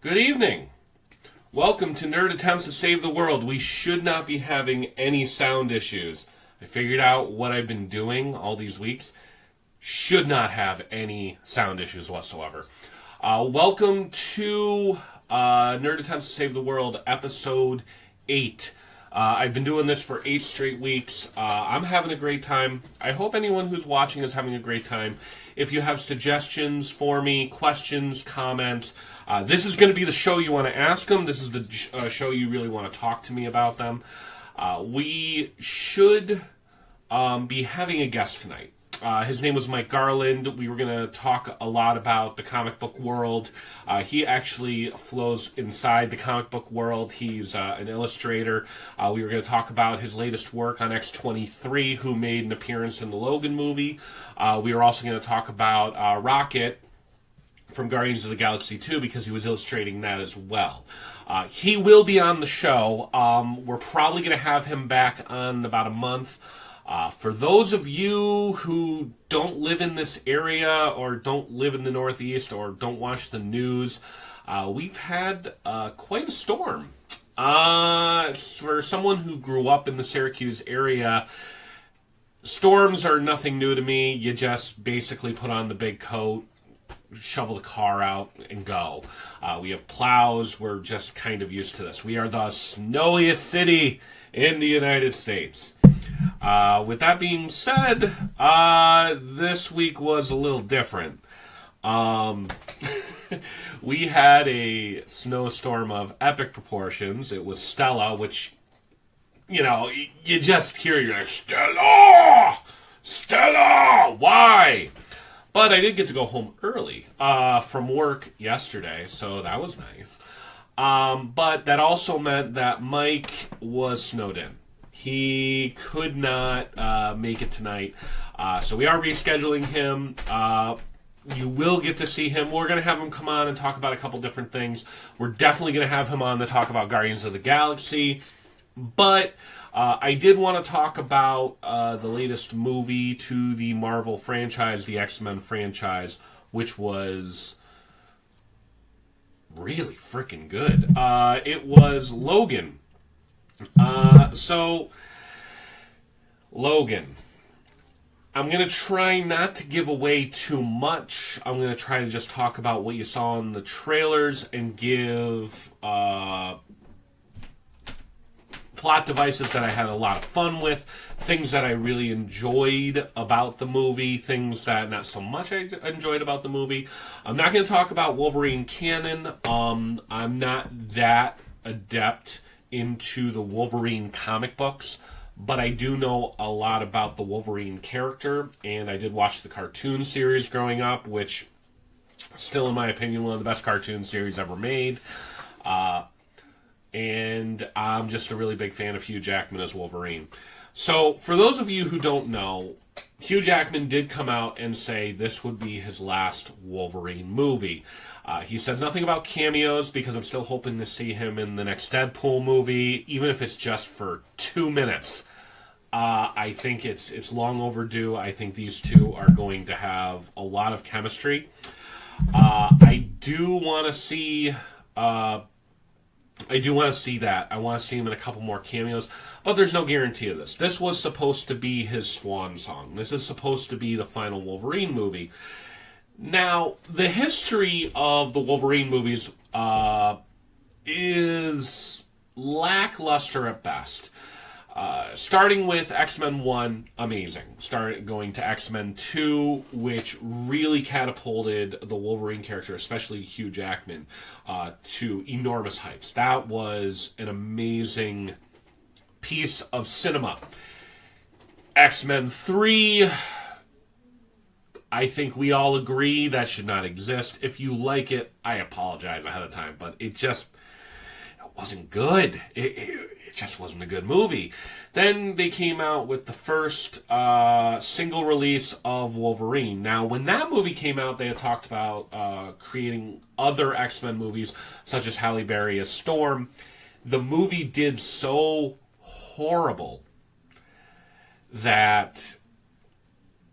Good evening. Welcome to Nerd Attempts to Save the World. We should not be having any sound issues. I figured out what I've been doing all these weeks. Should not have any sound issues whatsoever. Welcome to Nerd Attempts to Save the World, Episode 8. I've been doing this for 8 straight weeks. I'm having a great time. I hope anyone who's watching is having a great time. If you have suggestions for me, questions, comments, this is going to be the show you want to ask them. This is the show you really want to talk to me about them. We should be having a guest tonight. His name was Mike Garland. We were going to talk a lot about the comic book world. He actually flows inside the comic book world. He's an illustrator. We were going to talk about his latest work on X-23, who made an appearance in the Logan movie. We were also going to talk about Rocket from Guardians of the Galaxy 2, because he was illustrating that as well. He will be on the show. We're probably going to have him back on in about a month. For those of you who don't live in this area or don't live in the Northeast or don't watch the news, we've had quite a storm. For someone who grew up in the Syracuse area, storms are nothing new to me. You just basically put on the big coat, shovel the car out, and go. We have plows. We're just kind of used to this. We are the snowiest city in the United States. With that being said, this week was a little different. We had a snowstorm of epic proportions. It was Stella, which, you know, you just hear, you're like, Stella! Stella! Why? But I did get to go home early from work yesterday, so that was nice. But that also meant that Mike was snowed in. He could not make it tonight, so we are rescheduling him. You will get to see him. We're going to have him come on and talk about a couple different things. We're definitely going to have him on to talk about Guardians of the Galaxy, but I did want to talk about the latest movie to the Marvel franchise, the X-Men franchise, which was really freaking good. It was Logan. So, Logan. I'm going to try not to give away too much. I'm going to try to just talk about what you saw in the trailers and give plot devices that I had a lot of fun with, things that I really enjoyed about the movie, things that not so much I enjoyed about the movie. I'm not going to talk about Wolverine canon. I'm not that adept into the Wolverine comic books, but I do know a lot about the Wolverine character, and I did watch the cartoon series growing up, which still, in my opinion, one of the best cartoon series ever made. And I'm just a really big fan of Hugh Jackman as Wolverine. So, for those of you who don't know, Hugh Jackman did come out and say this would be his last Wolverine movie. He said nothing about cameos, because I'm still hoping to see him in the next Deadpool movie, even if it's just for 2 minutes. I think it's long overdue. I think these two are going to have a lot of chemistry. I do want to see that. I want to see him in a couple more cameos, but there's no guarantee of this. This was supposed to be his swan song. This is supposed to be the final Wolverine movie. Now, the history of the Wolverine movies is lackluster at best. Starting with X-Men 1, amazing. Going to X-Men 2, which really catapulted the Wolverine character, especially Hugh Jackman, to enormous heights. That was an amazing piece of cinema. X-Men 3, I think we all agree that should not exist. If you like it, I apologize ahead of time, but it wasn't good. It just wasn't a good movie. Then they came out with the first single release of Wolverine. Now, when that movie came out, they had talked about creating other X-Men movies, such as Halle Berry as Storm. The movie did so horrible that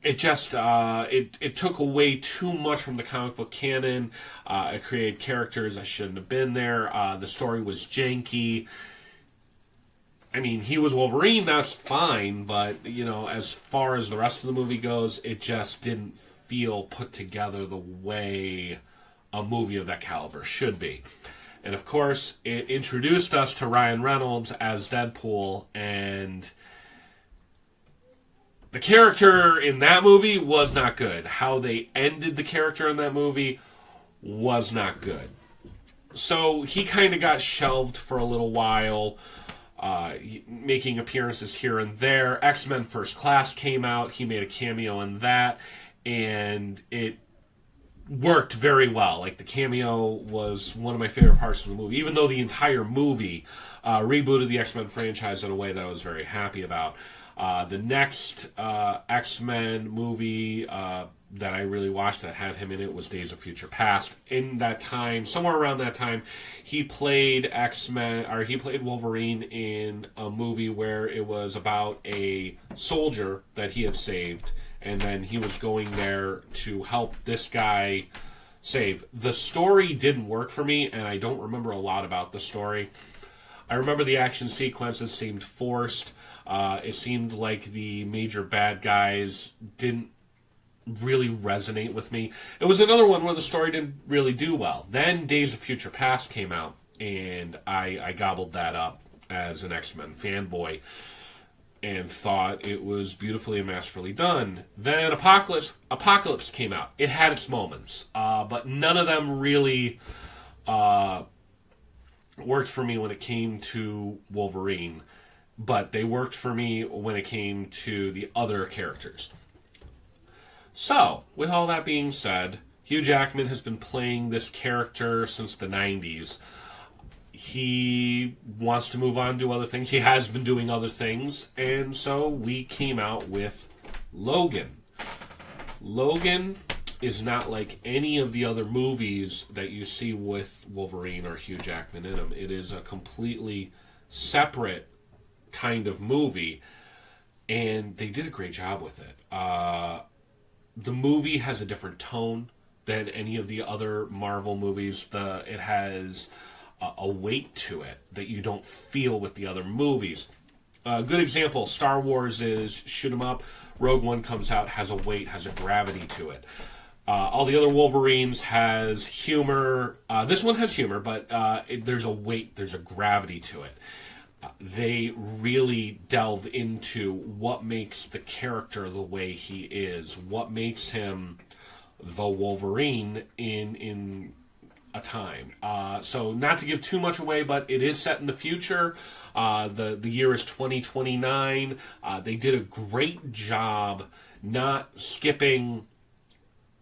it just it took away too much from the comic book canon. It created characters that shouldn't have been there. The story was janky. I mean, he was Wolverine, that's fine, but, as far as the rest of the movie goes, it just didn't feel put together the way a movie of that caliber should be. And, of course, it introduced us to Ryan Reynolds as Deadpool, and the character in that movie was not good. How they ended the character in that movie was not good. So he kind of got shelved for a little while, making appearances here and there. X-Men First Class came out. He made a cameo in that, and it worked very well. Like, the cameo was one of my favorite parts of the movie, even though the entire movie rebooted the X-Men franchise in a way that I was very happy about. The next X-Men movie that I really watched that had him in it was Days of Future Past. In that time, somewhere around that time, he played Wolverine in a movie where it was about a soldier that he had saved, and then he was going there to help this guy save. The story didn't work for me, and I don't remember a lot about the story. I remember the action sequences seemed forced. It seemed like the major bad guys didn't really resonate with me. It was another one where the story didn't really do well. Then Days of Future Past came out, and I gobbled that up as an X-Men fanboy and thought it was beautifully and masterfully done. Then Apocalypse came out. It had its moments, but none of them really worked for me when it came to Wolverine, but they worked for me when it came to the other characters. So, with all that being said, Hugh Jackman has been playing this character since the 90s. He wants to move on to other things. He has been doing other things, and so we came out with Logan. Logan is not like any of the other movies that you see with Wolverine or Hugh Jackman in them. It is a completely separate kind of movie, and they did a great job with it. The movie has a different tone than any of the other Marvel movies. It has a weight to it that you don't feel with the other movies. A good example, Star Wars is shoot 'em up. Rogue One comes out, has a weight, has a gravity to it. All the other Wolverines has humor. This one has humor, but there's a weight, there's a gravity to it. They really delve into what makes the character the way he is, what makes him the Wolverine in a time. So not to give too much away, but it is set in the future. The year is 2029. They did a great job not skipping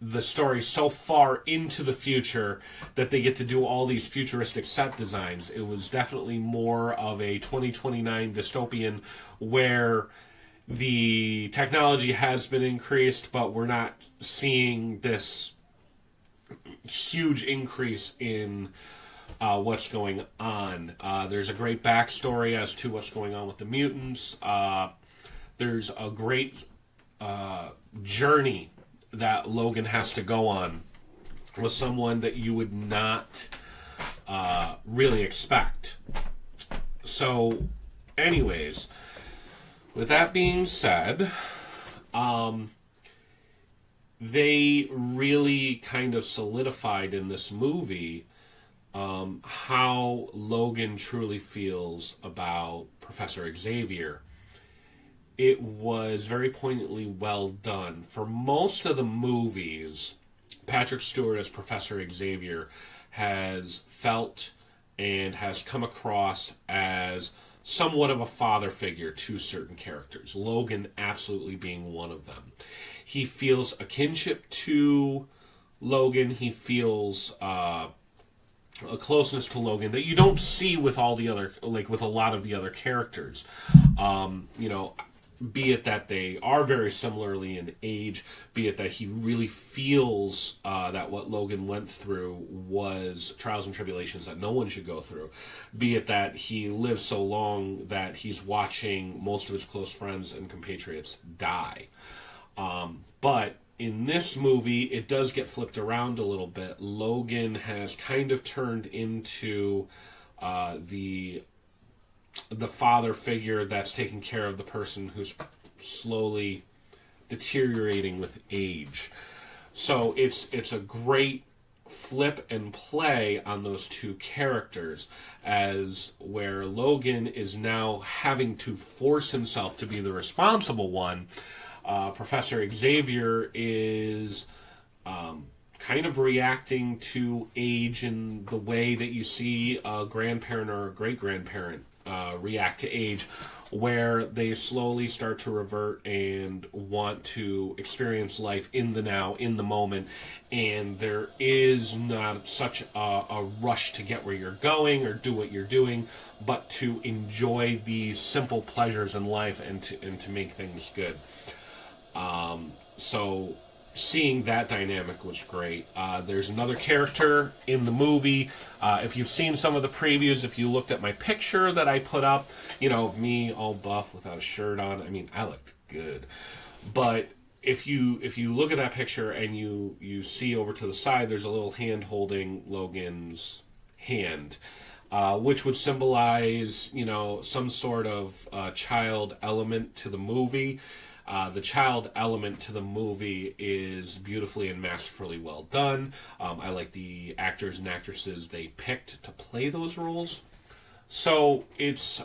the story so far into the future that they get to do all these futuristic set designs. It was definitely more of a 2029 dystopian where the technology has been increased, but we're not seeing this huge increase in what's going on. There's a great backstory as to what's going on with the mutants. There's a great journey that Logan has to go on with someone that you would not really expect. So, anyways, with that being said, they really kind of solidified in this movie how Logan truly feels about Professor Xavier. It was very poignantly well done. For most of the movies, Patrick Stewart as Professor Xavier has felt and has come across as somewhat of a father figure to certain characters, Logan absolutely being one of them. He feels a kinship to Logan. He feels a closeness to Logan that you don't see with all the other, like with a lot of the other characters. Be it that they are very similarly in age, be it that he really feels that what Logan went through was trials and tribulations that no one should go through, be it that he lived so long that he's watching most of his close friends and compatriots die. But in this movie, it does get flipped around a little bit. Logan has kind of turned into the father figure that's taking care of the person who's slowly deteriorating with age. So it's a great flip and play on those two characters, as where Logan is now having to force himself to be the responsible one. Professor Xavier is kind of reacting to age in the way that you see a grandparent or a great-grandparent react to age, where they slowly start to revert and want to experience life in the now, in the moment, and there is not such a rush to get where you're going or do what you're doing, but to enjoy the simple pleasures in life and to make things good. So seeing that dynamic was great. There's another character in the movie. If you've seen some of the previews, if you looked at my picture that I put up, of me all buff without a shirt on, I mean, I looked good. But if you look at that picture and you see over to the side, there's a little hand holding Logan's hand, which would symbolize, some sort of child element to the movie. The child element to the movie is beautifully and masterfully well done. I like the actors and actresses they picked to play those roles. So it's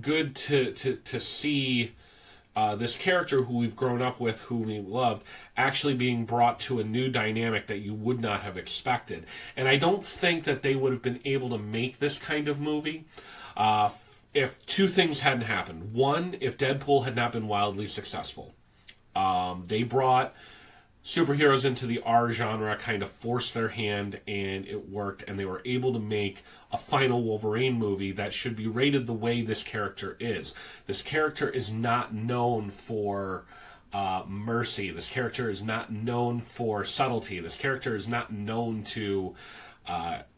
good to see this character who we've grown up with, who we loved, actually being brought to a new dynamic that you would not have expected. And I don't think that they would have been able to make this kind of movie if two things hadn't happened. One, if Deadpool had not been wildly successful. They brought superheroes into the R genre, kind of forced their hand, and it worked, and they were able to make a final Wolverine movie that should be rated the way this character is. This character is not known for mercy. This character is not known for subtlety. This character is not known to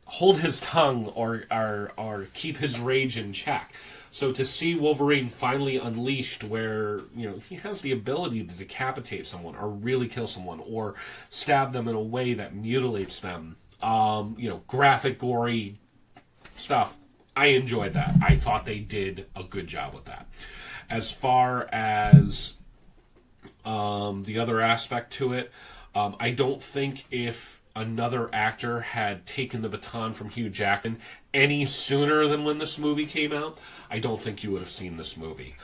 hold his tongue or keep his rage in check. So to see Wolverine finally unleashed, where he has the ability to decapitate someone or really kill someone or stab them in a way that mutilates them, graphic, gory stuff, I enjoyed that. I thought they did a good job with that. As far as the other aspect to it, I don't think if another actor had taken the baton from Hugh Jackman any sooner than when this movie came out, I don't think you would have seen this movie.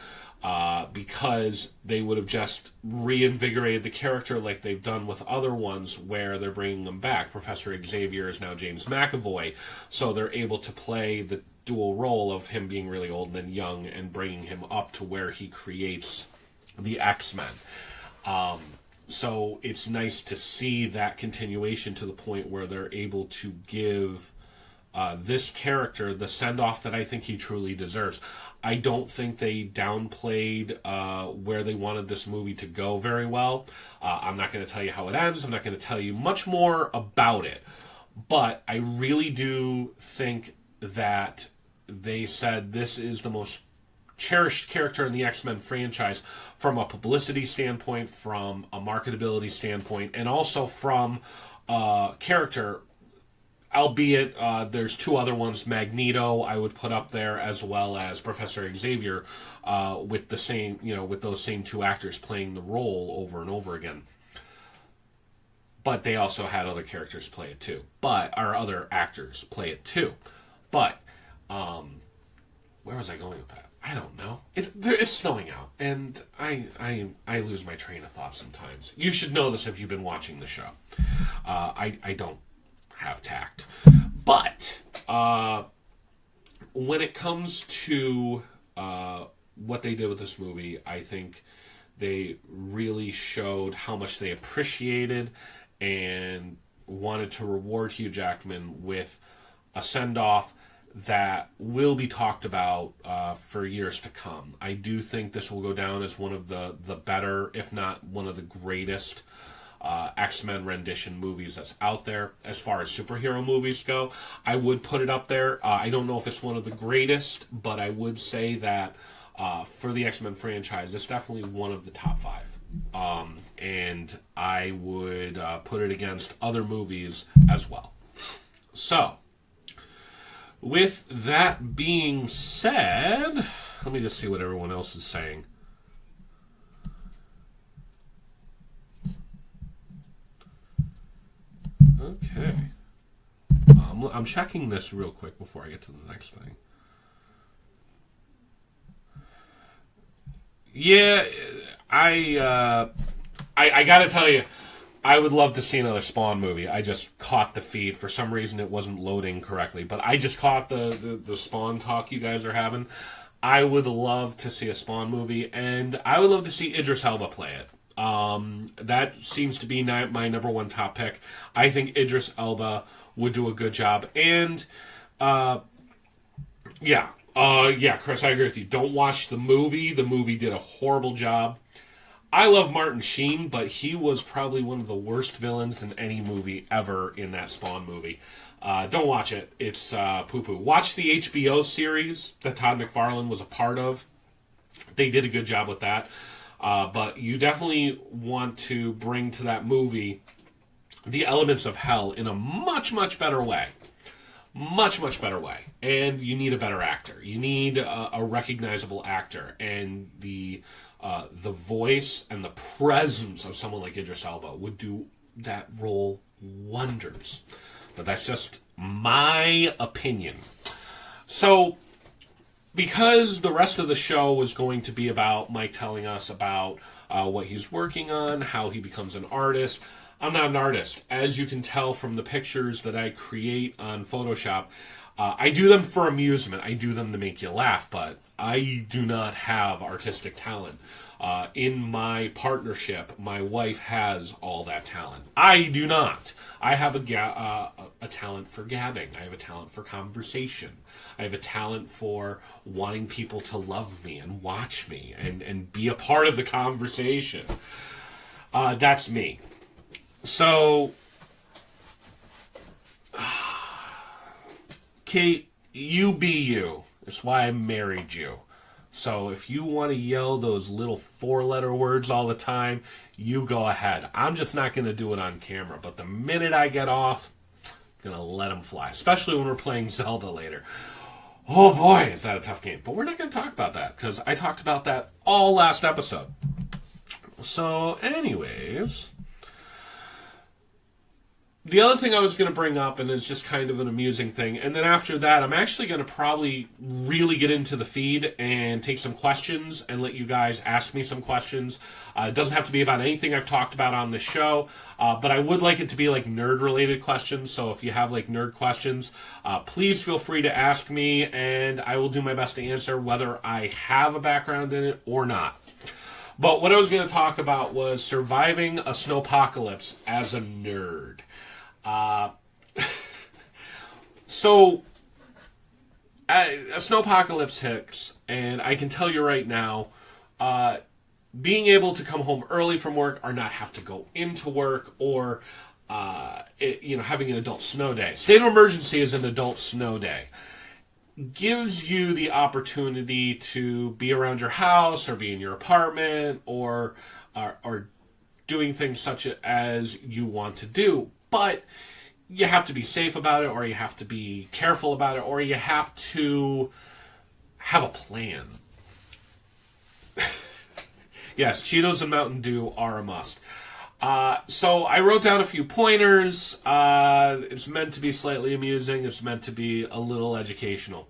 Because they would have just reinvigorated the character like they've done with other ones where they're bringing them back. Professor Xavier is now James McAvoy, so they're able to play the dual role of him being really old and then young and bringing him up to where he creates the X-Men. So it's nice to see that continuation to the point where they're able to give this character the send-off that I think he truly deserves. I don't think they downplayed where they wanted this movie to go very well. I'm not going to tell you how it ends. I'm not going to tell you much more about it. But I really do think that they said this is the most cherished character in the X-Men franchise from a publicity standpoint, from a marketability standpoint, and also from character, albeit there's two other ones, Magneto I would put up there, as well as Professor Xavier, with the same, with those same two actors playing the role over and over again. But they also had other characters play it too. Our other actors play it too. But where was I going with that? I don't know. It's snowing out, and I lose my train of thought sometimes. You should know this if you've been watching the show. I don't have tact. But when it comes to what they did with this movie, I think they really showed how much they appreciated and wanted to reward Hugh Jackman with a send-off that will be talked about for years to come. I do think this will go down as one of the better, if not one of the greatest X-Men rendition movies that's out there. As far as superhero movies go, I would put it up there. I don't know if it's one of the greatest, but I would say that for the X-Men franchise, it's definitely one of the top 5. And I would put it against other movies as well. So, with that being said, let me just see what everyone else is saying. Okay. I'm checking this real quick before I get to the next thing. Yeah, I gotta tell you, I would love to see another Spawn movie. I just caught the feed. For some reason, it wasn't loading correctly. But I just caught the Spawn talk you guys are having. I would love to see a Spawn movie, and I would love to see Idris Elba play it. That seems to be my number one top pick. I think Idris Elba would do a good job. And, yeah, Chris, I agree with you. Don't watch the movie. The movie did a horrible job. I love Martin Sheen, but he was probably one of the worst villains in any movie ever in that Spawn movie. Don't watch it. It's poo-poo. Watch the HBO series that Todd McFarlane was a part of. They did a good job with that. But you definitely want to bring to that movie the elements of hell in a much, much better way. Much, much better way. And you need a better actor. You need a recognizable actor. And the voice and the presence of someone like Idris Elba would do that role wonders. But that's just my opinion. So, because the rest of the show was going to be about Mike telling us about what he's working on, how he becomes an artist, I'm not an artist. As you can tell from the pictures that I create on Photoshop, I do them for amusement. I do them to make you laugh, but I do not have artistic talent. In my partnership, my wife has all that talent. I do not. I have a talent for gabbing. I have a talent for conversation. I have a talent for wanting people to love me and watch me and be a part of the conversation. That's me. So, Kate, you be you. That's why I married you. So if you want to yell those little 4-letter words all the time, you go ahead. I'm just not going to do it on camera. But the minute I get off, I'm going to let them fly. Especially when we're playing Zelda later. Oh boy, is that a tough game. But we're not going to talk about that, because I talked about that all last episode. So anyways, the other thing I was going to bring up, and it's just kind of an amusing thing, and then after that, I'm actually going to probably really get into the feed and take some questions and let you guys ask me some questions. It doesn't have to be about anything I've talked about on the show, but I would like it to be like nerd-related questions, so if you have like nerd questions, please feel free to ask me, and I will do my best to answer whether I have a background in it or not. But what I was going to talk about was surviving a snowpocalypse as a nerd. So, a snowpocalypse hits, and I can tell you right now, being able to come home early from work or not have to go into work or, having an adult snow day. State of emergency is an adult snow day. Gives you the opportunity to be around your house or be in your apartment or doing things such as you want to do. But you have to be safe about it, or you have to be careful about it, or you have to have a plan. Yes, Cheetos and Mountain Dew are a must. So I wrote down a few pointers. It's meant to be slightly amusing. It's meant to be a little educational.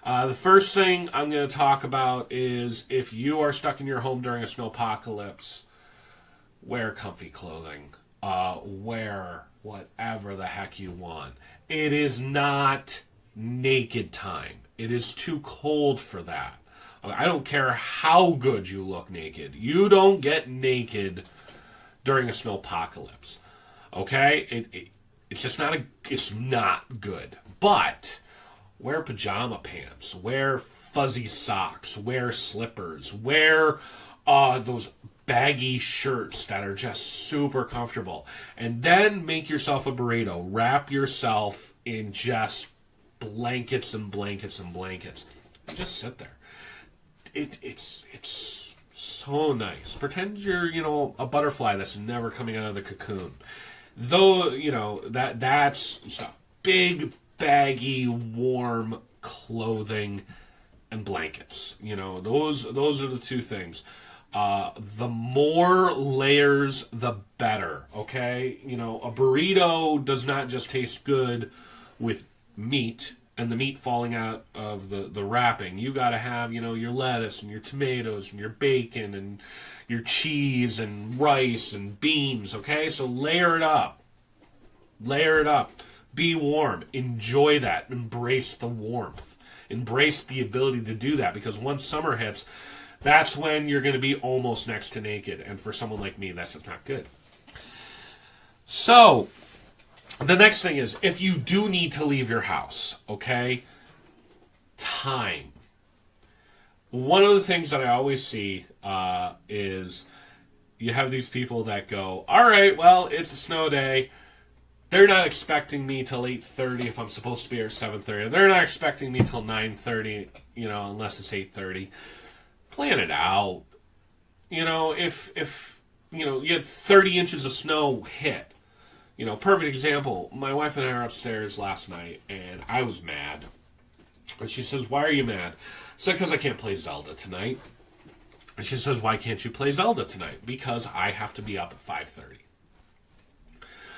The first thing I'm going to talk about is if you are stuck in your home during a snowpocalypse, wear comfy clothing. Wear whatever the heck you want. It is not naked time. It is too cold for that. I don't care how good you look naked. You don't get naked during a snowpocalypse. Okay? It's just not it's not good. But wear pajama pants. Wear fuzzy socks. Wear slippers. Wear those baggy shirts that are just super comfortable. And then make yourself a burrito. Wrap yourself in just blankets and blankets and blankets. Just sit there. It's so nice. Pretend you're, a butterfly that's never coming out of the cocoon. Though, that's stuff. Big, baggy, warm clothing and blankets. Those are the two things. The more layers, the better. Okay, a burrito does not just taste good with meat and the meat falling out of the wrapping. You got to have your lettuce and your tomatoes and your bacon and your cheese and rice and beans. Okay, so layer it up. Layer it up. Be warm. Enjoy that. Embrace the warmth. Embrace the ability to do that, because once summer hits, that's when you're going to be almost next to naked. And for someone like me, that's just not good. So, the next thing is, if you do need to leave your house, okay, time. One of the things that I always see is you have these people that go, all right, well, it's a snow day. They're not expecting me till 8:30 if I'm supposed to be here at 7:30. They're not expecting me till 9:30, unless it's 8:30. Plan it out. If you had 30 inches of snow hit. Perfect example. My wife and I were upstairs last night, and I was mad. And she says, why are you mad? I said, because I can't play Zelda tonight. And she says, why can't you play Zelda tonight? Because I have to be up at 5:30.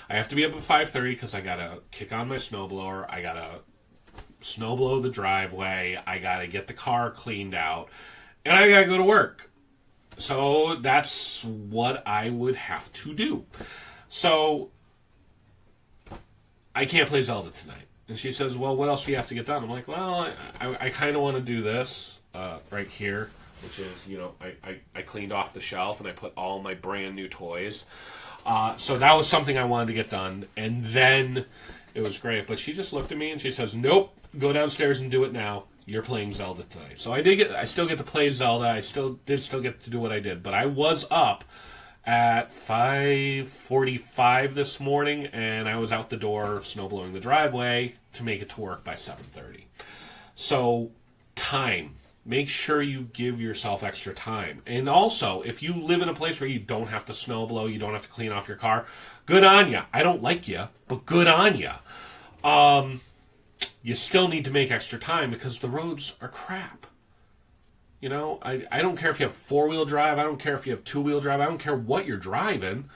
I have to be up at 5:30 because I got to kick on my snowblower. I got to snowblow the driveway. I got to get the car cleaned out. And I got to go to work. So that's what I would have to do. So I can't play Zelda tonight. And she says, well, what else do you have to get done? I'm like, well, I kind of want to do this right here, which is, I cleaned off the shelf and I put all my brand new toys. So that was something I wanted to get done. And then it was great. But she just looked at me and she says, nope, go downstairs and do it now. You're playing Zelda tonight. So I still get to play Zelda. I still get to do what I did. But I was up at 5:45 this morning, and I was out the door snowblowing the driveway to make it to work by 7:30. So, time. Make sure you give yourself extra time. And also, if you live in a place where you don't have to snowblow, you don't have to clean off your car, good on you. I don't like you, but good on you. You still need to make extra time because the roads are crap. I don't care if you have four-wheel drive. I don't care if you have two-wheel drive. I don't care what you're driving.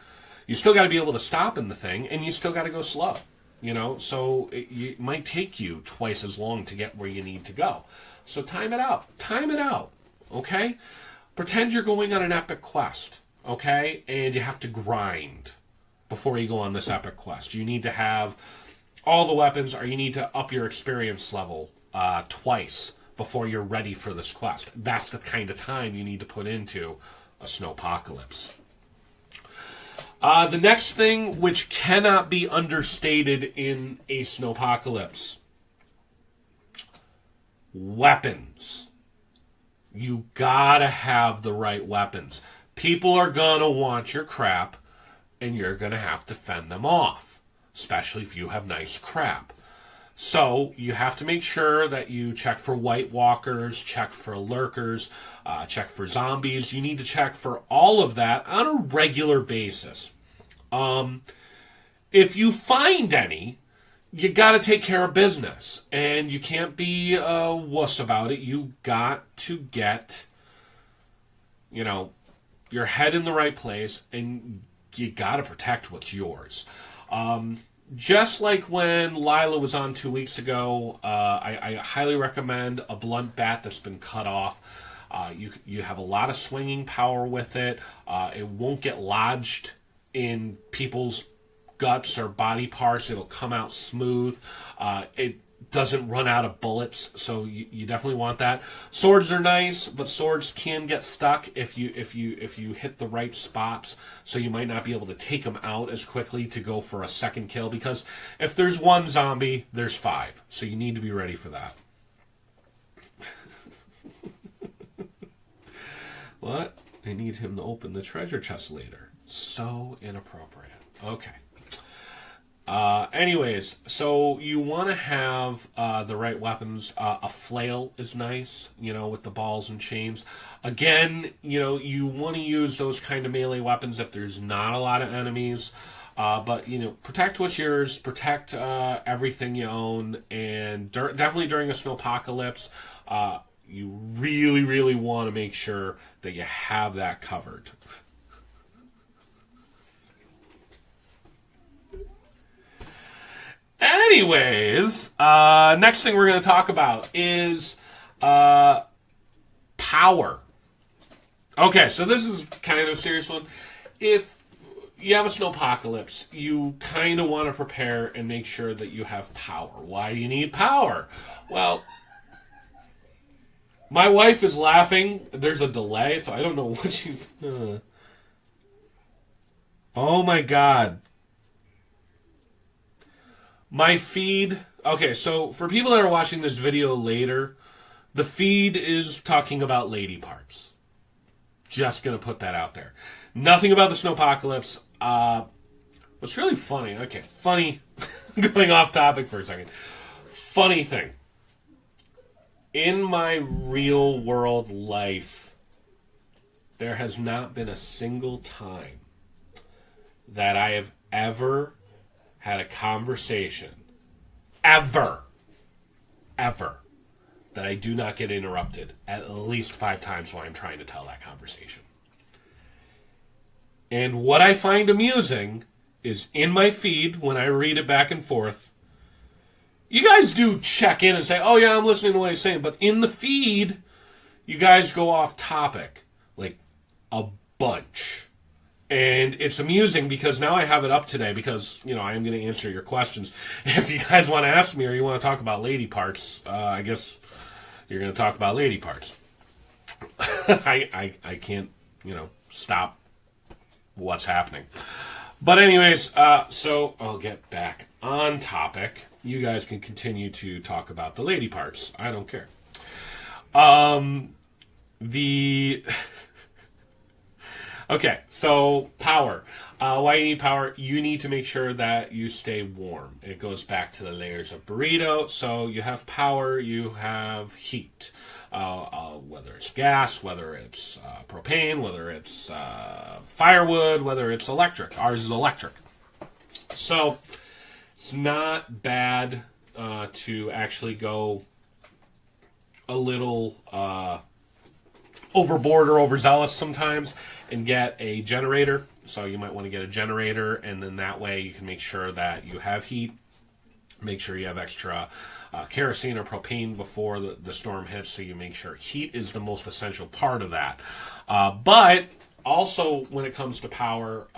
You still got to be able to stop in the thing, and you still got to go slow. So it might take you twice as long to get where you need to go. So time it out. Time it out, okay? Pretend you're going on an epic quest, okay? And you have to grind before you go on this epic quest. You need to have all the weapons, or you need to up your experience level twice before you're ready for this quest. That's the kind of time you need to put into a snowpocalypse. The next thing, which cannot be understated in a snowpocalypse, weapons. You gotta have the right weapons. People are gonna want your crap, and you're gonna have to fend them off, especially if you have nice crap. So you have to make sure that you check for white walkers, check for lurkers, check for zombies. You need to check for all of that on a regular basis. If you find any, you got to take care of business. And you can't be a wuss about it. You got to get, your head in the right place, and you got to protect what's yours. Just like when Lila was on 2 weeks ago, I highly recommend a blunt bat that's been cut off. You have a lot of swinging power with it. It won't get lodged in people's guts or body parts. It'll come out smooth. It doesn't run out of bullets, so you definitely want that. Swords are nice, but swords can get stuck if you hit the right spots, so you might not be able to take them out as quickly to go for a second kill, because if there's one zombie, there's 5, so you need to be ready for that. What? I need him to open the treasure chest later. So inappropriate. Okay. Anyways, so you want to have the right weapons. A flail is nice, with the balls and chains. Again, you want to use those kind of melee weapons if there's not a lot of enemies. But, protect what's yours, protect everything you own, and definitely during a snowpocalypse, you really, really want to make sure that you have that covered. Anyways, next thing we're going to talk about is power. Okay, so this is kind of a serious one. If you have a snowpocalypse, you kind of want to prepare and make sure that you have power. Why do you need power? Well, my wife is laughing. There's a delay, so I don't know what she's... Oh my God. My feed... Okay, so for people that are watching this video later, the feed is talking about lady parts. Just going to put that out there. Nothing about the snowpocalypse. What's really funny... Okay, funny... Going off topic for a second. Funny thing. In my real world life, there has not been a single time that I have ever had a conversation, ever, that I do not get interrupted at least 5 times while I'm trying to tell that conversation. And what I find amusing is in my feed, when I read it back and forth, you guys do check in and say, oh yeah, I'm listening to what he's saying, but in the feed, you guys go off topic, like a bunch. And it's amusing because now I have it up today because, I am going to answer your questions. If you guys want to ask me or you want to talk about lady parts, I guess you're going to talk about lady parts. I can't, stop what's happening. But anyways, so I'll get back on topic. You guys can continue to talk about the lady parts. I don't care. Okay, so power. Why you need power? You need to make sure that you stay warm. It goes back to the layers of burrito. So you have power, you have heat. Whether it's gas, whether it's propane, whether it's firewood, whether it's electric. Ours is electric. So it's not bad to actually go a little overboard or overzealous sometimes and get a generator. So you might want to get a generator, and then that way you can make sure that you have heat. Make sure you have extra kerosene or propane before the storm hits, so you make sure heat is the most essential part of that. But also when it comes to power,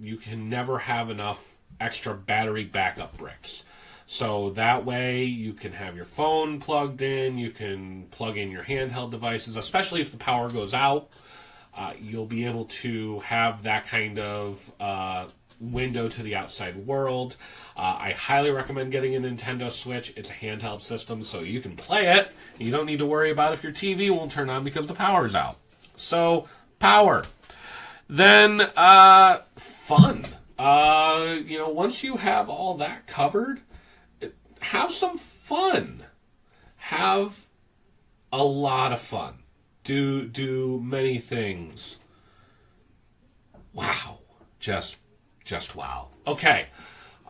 you can never have enough extra battery backup bricks. So that way you can have your phone plugged in, you can plug in your handheld devices, especially if the power goes out. You'll be able to have that kind of window to the outside world. I highly recommend getting a Nintendo Switch. It's a handheld system, so you can play it. You don't need to worry about if your TV won't turn on because the power's out. So, power. Then, fun. Once you have all that covered, have some fun. Have a lot of fun. Do many things. Wow. Just wow. Okay.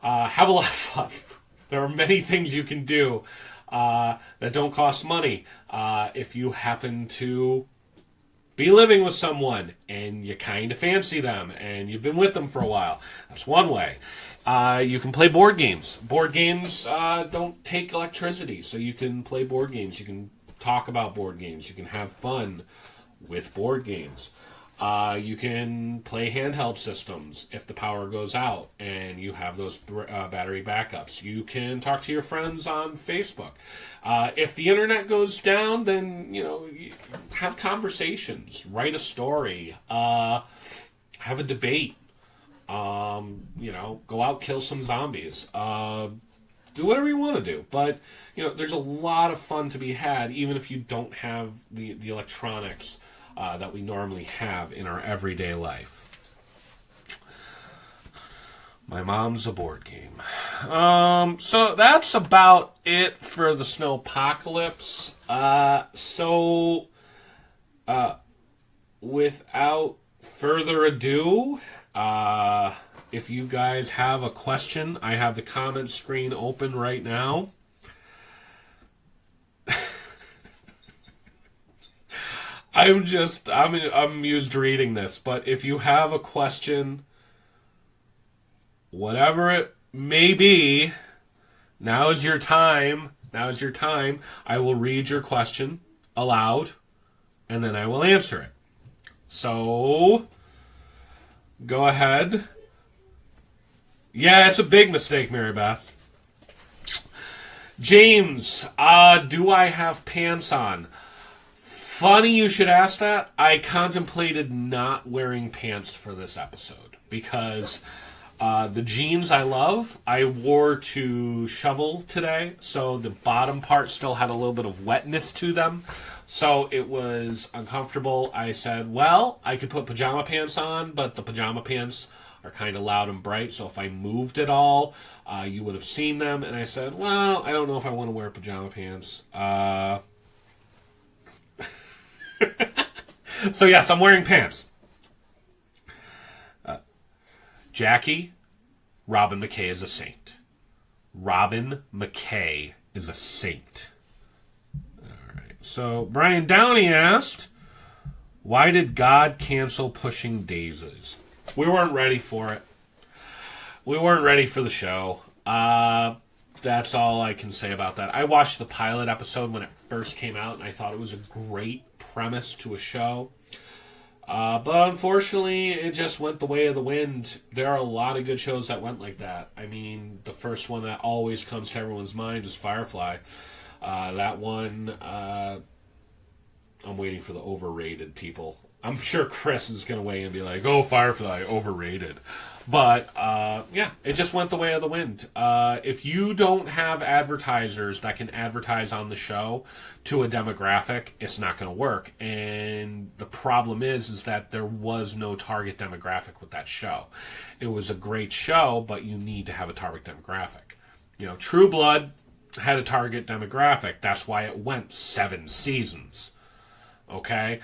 Have a lot of fun. There are many things you can do that don't cost money. If you happen to be living with someone and you kind of fancy them and you've been with them for a while, that's one way. You can play board games. Board games don't take electricity, so you can play board games. You can talk about board games. You can have fun with board games. You can play handheld systems if the power goes out and you have those battery backups. You can talk to your friends on Facebook. If the internet goes down, then, have conversations, write a story, have a debate, go out, kill some zombies, do whatever you want to do. But, there's a lot of fun to be had, even if you don't have the electronics that we normally have in our everyday life. My mom's a board game. So that's about it for the Snowpocalypse. Without further ado, if you guys have a question, I have the comment screen open right now. I'm amused reading this, but if you have a question, whatever it may be, now is your time. Now is your time. I will read your question aloud, and then I will answer it. So, go ahead. Yeah, it's a big mistake, Mary Beth. James, do I have pants on? Funny you should ask that. I contemplated not wearing pants for this episode because the jeans I love, I wore to shovel today, so the bottom part still had a little bit of wetness to them, so it was uncomfortable. I said, well, I could put pajama pants on, but the pajama pants are kind of loud and bright, so if I moved at all, you would have seen them, and I said, well, I don't know if I want to wear pajama pants. So yes, I'm wearing pants. Jackie, Robin McKay is a saint. Robin McKay is a saint. All right. So Brian Downey asked, why did God cancel Pushing Daisies? We weren't ready for it. We weren't ready for the show. That's all I can say about that. I watched the pilot episode when it first came out, and I thought it was a great premise to a show. But unfortunately, it just went the way of the wind. There are a lot of good shows that went like that. I mean, the first one that always comes to everyone's mind is Firefly. That one, I'm waiting for the overrated people. I'm sure Chris is going to weigh in and be like, oh, Firefly, overrated. But, yeah, it just went the way of the wind. If you don't have advertisers that can advertise on the show to a demographic, it's not going to work. And the problem is that there was no target demographic with that show. It was a great show, but you need to have a target demographic. You know, True Blood had a target demographic. That's why it went 7 seasons. Okay?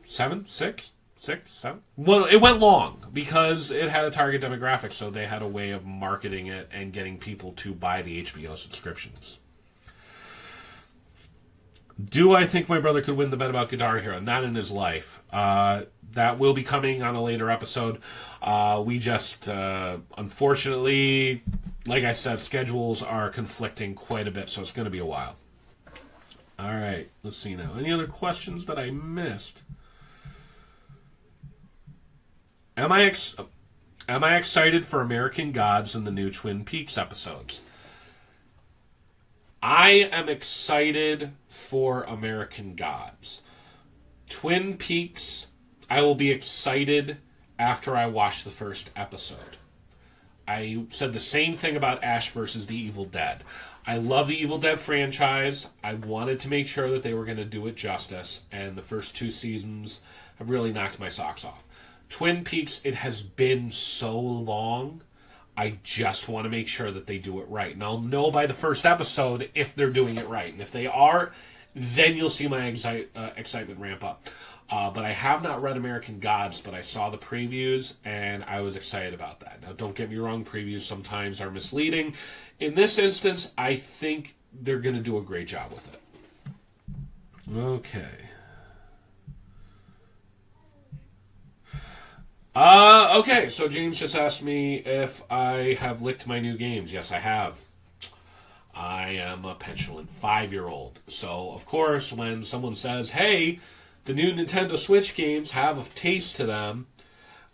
7? 6? 6, 7? Well, it went long because it had a target demographic, so they had a way of marketing it and getting people to buy the HBO subscriptions. Do I think my brother could win the bet about Guitar Hero? Not in his life. That will be coming on a later episode. We just, unfortunately, like I said, schedules are conflicting quite a bit, so it's going to be a while. All right, let's see now. Any other questions that I missed? Am I excited for American Gods and the new Twin Peaks episodes? I am excited for American Gods. Twin Peaks, I will be excited after I watch the first episode. I said the same thing about Ash versus the Evil Dead. I love the Evil Dead franchise. I wanted to make sure that they were going to do it justice, and the first 2 seasons have really knocked my socks off. Twin Peaks, it has been so long, I just want to make sure that they do it right. And I'll know by the first episode if they're doing it right. And if they are, then you'll see my excitement ramp up. But I have not read American Gods, but I saw the previews, and I was excited about that. Now, don't get me wrong, previews sometimes are misleading. In this instance, I think they're going to do a great job with it. Okay. Okay, so James just asked me if I have licked my new games. Yes, I have. I am a petulant 5-year-old. So, of course, when someone says, hey, the new Nintendo Switch games have a taste to them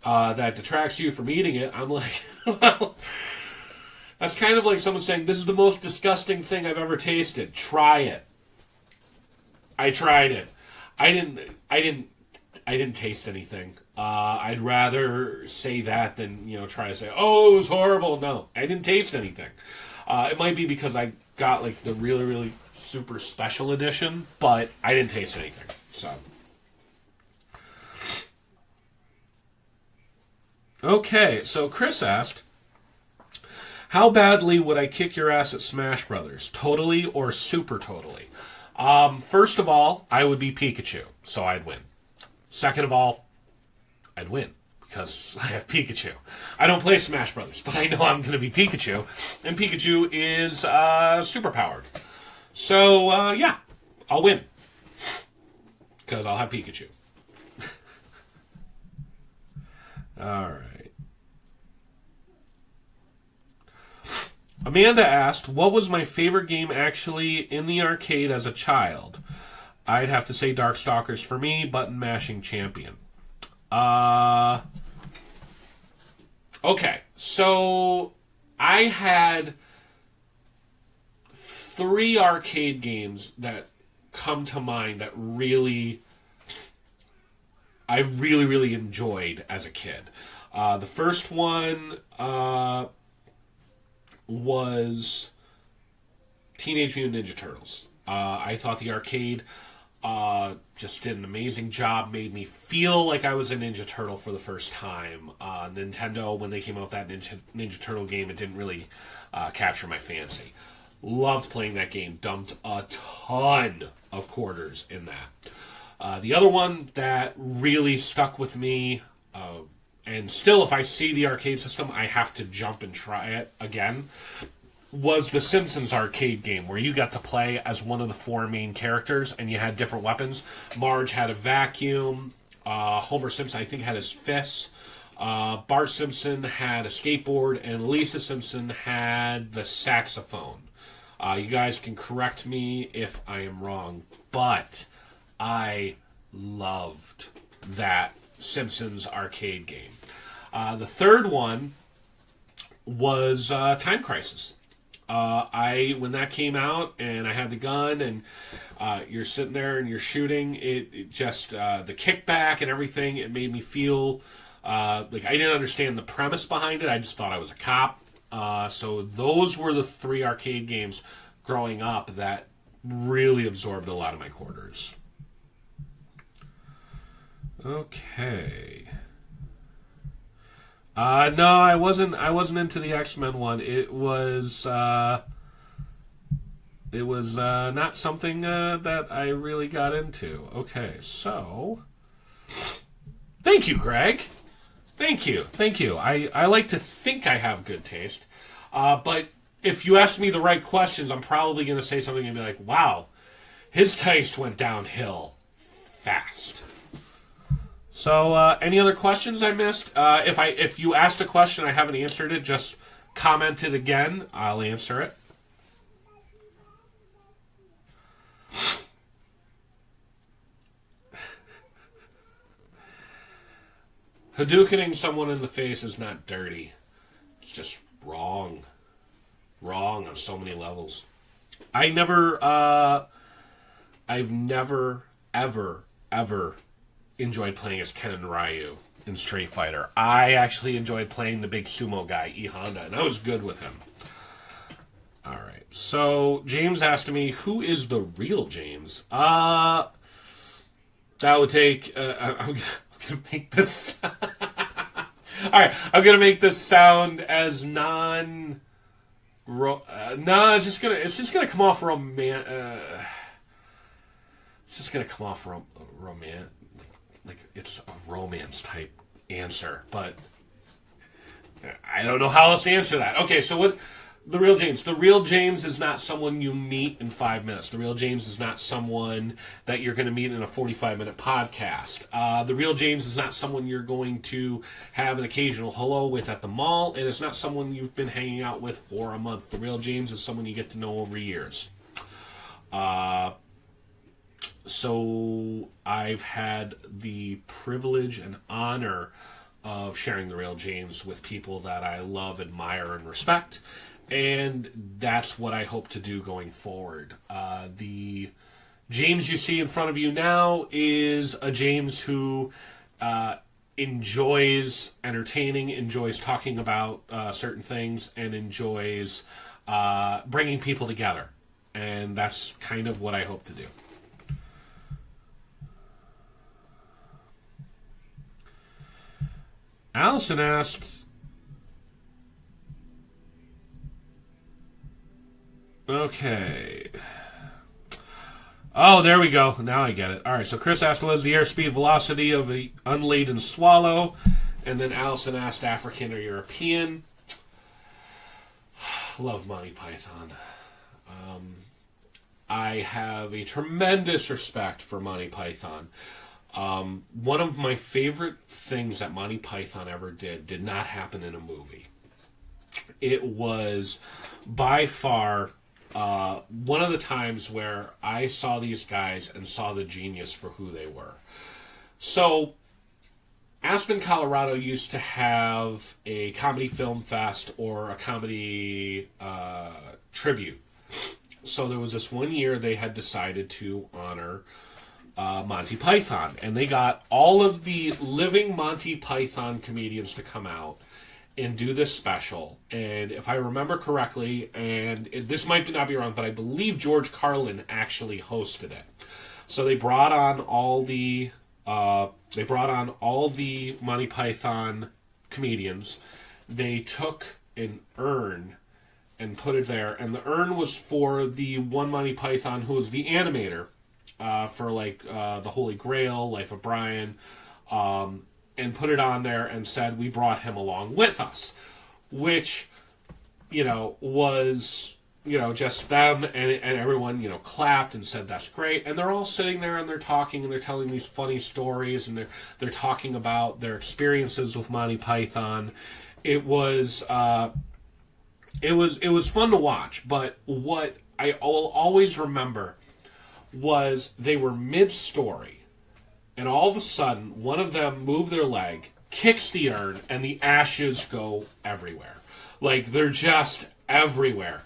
that detracts you from eating it, I'm like, well, that's kind of like someone saying, this is the most disgusting thing I've ever tasted. Try it. I tried it. I didn't taste anything. I'd rather say that than, try to say, oh, it was horrible. No, I didn't taste anything. It might be because I got, like, the really, really super special edition, but I didn't taste anything. So. Okay, so Chris asked, How badly would I kick your ass at Smash Brothers? Totally or super totally? First of all, I would be Pikachu, so I'd win. Second of all, I'd win because I have Pikachu. I don't play Smash Brothers, but I know I'm going to be Pikachu, and Pikachu is superpowered. So, yeah, I'll win because I'll have Pikachu. All right. Amanda asked, what was my favorite game actually in the arcade as a child? I'd have to say Darkstalkers for me, button mashing champion. Okay, so I had 3 arcade games that come to mind that I really enjoyed as a kid. The first one was Teenage Mutant Ninja Turtles. I thought the arcade just did an amazing job, made me feel like I was a Ninja Turtle for the first time. Nintendo, when they came out with that Ninja Turtle game, it didn't really capture my fancy. Loved playing that game, dumped a ton of quarters in that. The other one that really stuck with me, and still if I see the arcade system, I have to jump and try it again, was the Simpsons arcade game, where you got to play as one of the 4 main characters, and you had different weapons. Marge had a vacuum, Homer Simpson, I think, had his fists, Bart Simpson had a skateboard, and Lisa Simpson had the saxophone. You guys can correct me if I am wrong, but I loved that Simpsons arcade game. The third one was Time Crisis. When that came out and I had the gun and you're sitting there and you're shooting, it just, the kickback and everything, it made me feel like I didn't understand the premise behind it. I just thought I was a cop. So those were the 3 arcade games growing up that really absorbed a lot of my quarters. Okay. No, I wasn't into the X-Men one. It was not something that I really got into. Okay, so thank you, Greg. Thank you. I like to think I have good taste, but if you ask me the right questions, I'm probably going to say something and be like, "Wow, his taste went downhill fast." So, any other questions I missed? If you asked a question I haven't answered it, just comment it again. I'll answer it. Hadoukening someone in the face is not dirty. It's just wrong. Wrong on so many levels. I've never, ever enjoyed playing as Ken and Ryu in Street Fighter. I actually enjoyed playing the big sumo guy, E Honda, and I was good with him. Alright, so James asked me, who is the real James? That would take... I'm going to make this... Alright, I'm going to make this sound as non... it's just gonna come off it's just gonna come off like it's a romance type answer, but I don't know how else to answer that. Okay, so what the real James? The real James is not someone you meet in 5 minutes. The real James is not someone that you're going to meet in a 45-minute podcast. The real James is not someone you're going to have an occasional hello with at the mall, and it's not someone you've been hanging out with for a month. The real James is someone you get to know over years. So I've had the privilege and honor of sharing the real James with people that I love, admire, and respect. And that's what I hope to do going forward. The James you see in front of you now is a James who enjoys entertaining, enjoys talking about certain things, and enjoys bringing people together. And that's kind of what I hope to do. Allison asked, Okay. Oh, there we go. Now I get it. All right, so Chris asked, what is the airspeed velocity of an unladen swallow? And then Allison asked, African or European? Love Monty Python. I have a tremendous respect for Monty Python. One of my favorite things that Monty Python ever did not happen in a movie. It was by far one of the times where I saw these guys and saw the genius for who they were. So, Aspen, Colorado used to have a comedy film fest or a comedy tribute. So there was this one year they had decided to honor Monty Python. And they got all of the living Monty Python comedians to come out and do this special. And if I remember correctly, and this might not be wrong, but I believe George Carlin actually hosted it. So they brought on all the Monty Python comedians. They took an urn and put it there, and the urn was for the one Monty Python who was the animator for the Holy Grail, Life of Brian, and put it on there and said we brought him along with us, which was just them and everyone clapped and said that's great, and they're all sitting there and they're talking and they're telling these funny stories and they're talking about their experiences with Monty Python. It was fun to watch, but what I will always remember was they were mid-story, and all of a sudden, one of them moved their leg, kicks the urn, and the ashes go everywhere. Like, they're just everywhere.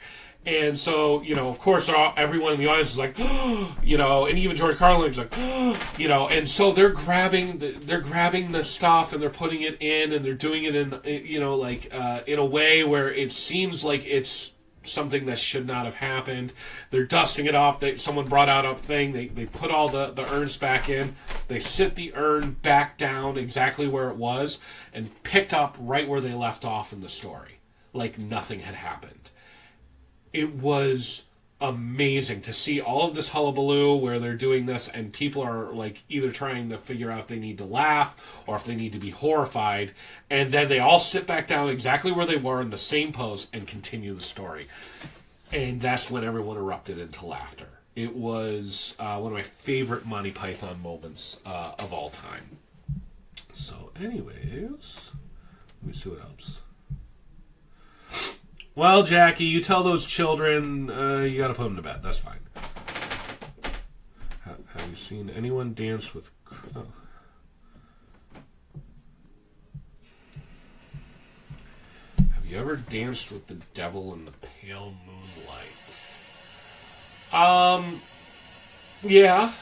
And so, of course, everyone in the audience is like, and even George Carlin is like, and so they're grabbing the stuff and they're putting it in and they're doing it in, in a way where it seems like it's something that should not have happened. They're dusting it off. Someone brought out a thing. They put all the urns back in. They sit the urn back down exactly where it was and picked up right where they left off in the story, like nothing had happened. It was amazing to see all of this hullabaloo where they're doing this and people are like either trying to figure out if they need to laugh or if they need to be horrified, and then they all sit back down exactly where they were in the same pose and continue the story. And that's when everyone erupted into laughter. It was one of my favorite Monty Python moments of all time. So anyways, let me see what else. Well, Jackie, you tell those children you gotta put them to bed. That's fine. Have you seen anyone dance with... Oh. Have you ever danced with the devil in the pale moonlight? Yeah.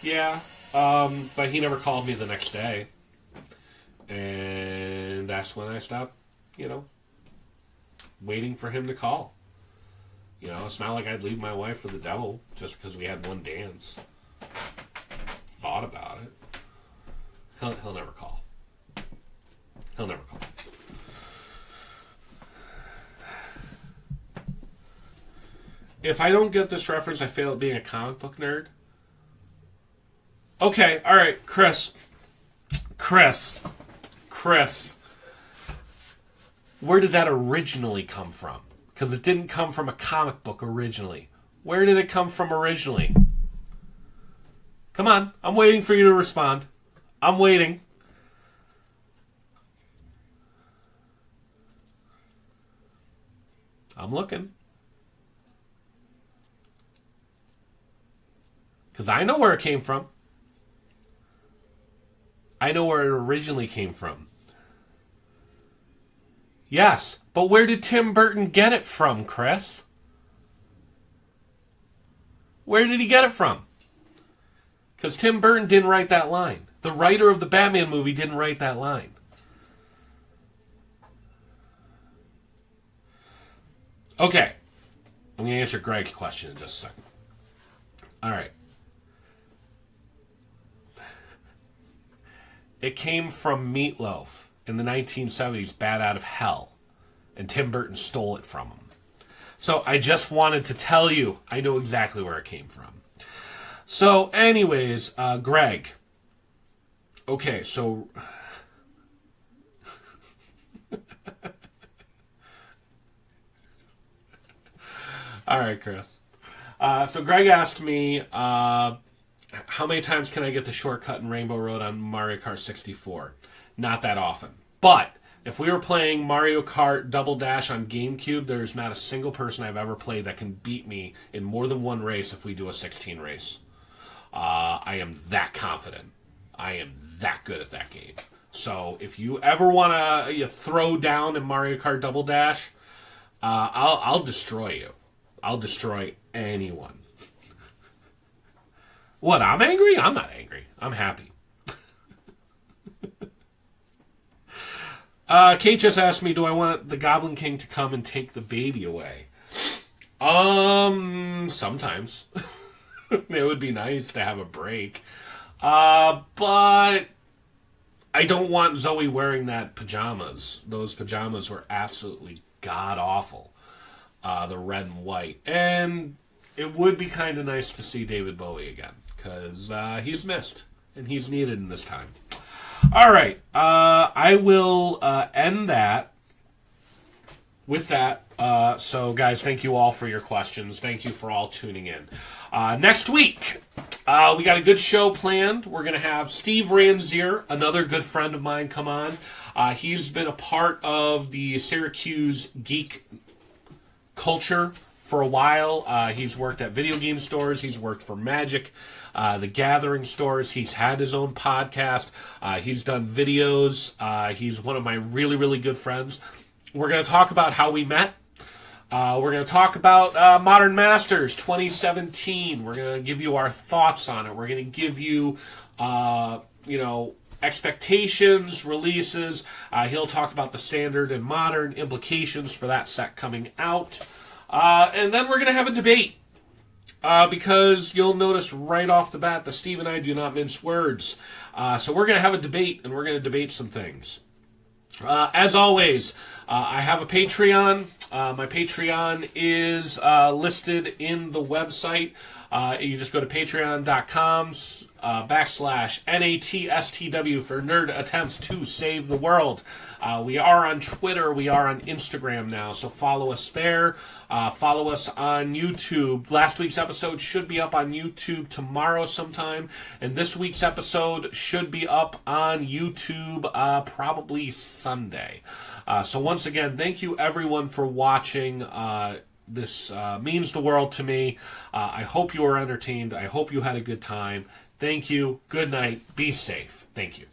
Yeah. But he never called me the next day. And that's when I stopped, waiting for him to call. It's not like I'd leave my wife for the devil just because we had one dance. Thought about it. He'll never call. He'll never call. If I don't get this reference, I fail at being a comic book nerd. Okay, alright, Chris. Where did that originally come from? Because it didn't come from a comic book originally. Where did it come from originally? Come on, I'm waiting for you to respond. I'm waiting. I'm looking. Because I know where it came from. I know where it originally came from. Yes, but where did Tim Burton get it from, Chris? Where did he get it from? Because Tim Burton didn't write that line. The writer of the Batman movie didn't write that line. Okay. I'm going to answer Greg's question in just a second. All right. It came from Meatloaf in the 1970s, Bat Out of Hell, and Tim Burton stole it from him. So I just wanted to tell you, I know exactly where it came from. So anyways, Greg. Okay, so... All right, Chris. So Greg asked me, how many times can I get the shortcut in Rainbow Road on Mario Kart 64? Not that often. But if we were playing Mario Kart Double Dash on GameCube, there's not a single person I've ever played that can beat me in more than one race if we do a 16 race. I am that confident. I am that good at that game. So if you ever want to throw down in Mario Kart Double Dash, I'll destroy you. I'll destroy anyone. What, I'm angry? I'm not angry. I'm happy. Kate just asked me, do I want the Goblin King to come and take the baby away? Sometimes. It would be nice to have a break. But I don't want Zoe wearing that pajamas. Those pajamas were absolutely god-awful. The red and white. And it would be kind of nice to see David Bowie again, because he's missed, and he's needed in this time. All right, I will end that with that. So, guys, thank you all for your questions. Thank you for all tuning in. Next week, we got a good show planned. We're going to have Steve Ranzier, another good friend of mine, come on. He's been a part of the Syracuse geek culture for a while. He's worked at video game stores. He's worked for Magic, the Gathering stores. He's had his own podcast. He's done videos. He's one of my really, really good friends. We're going to talk about how we met. We're going to talk about Modern Masters 2017. We're going to give you our thoughts on it. We're going to give you, expectations, releases. He'll talk about the standard and modern implications for that set coming out. And then we're going to have a debate. Because you'll notice right off the bat that Steve and I do not mince words. So we're going to have a debate, and we're going to debate some things. As always, I have a Patreon. My Patreon is listed in the website. You just go to patreon.com /NATSTW for Nerd Attempts to Save the World. We are on Twitter. We are on Instagram now, so follow us there. Follow us on YouTube. Last week's episode should be up on YouTube tomorrow sometime, and this week's episode should be up on YouTube probably Sunday. So once again, thank you everyone for watching. This means the world to me. I hope you were entertained. I hope you had a good time. Thank you. Good night. Be safe. Thank you.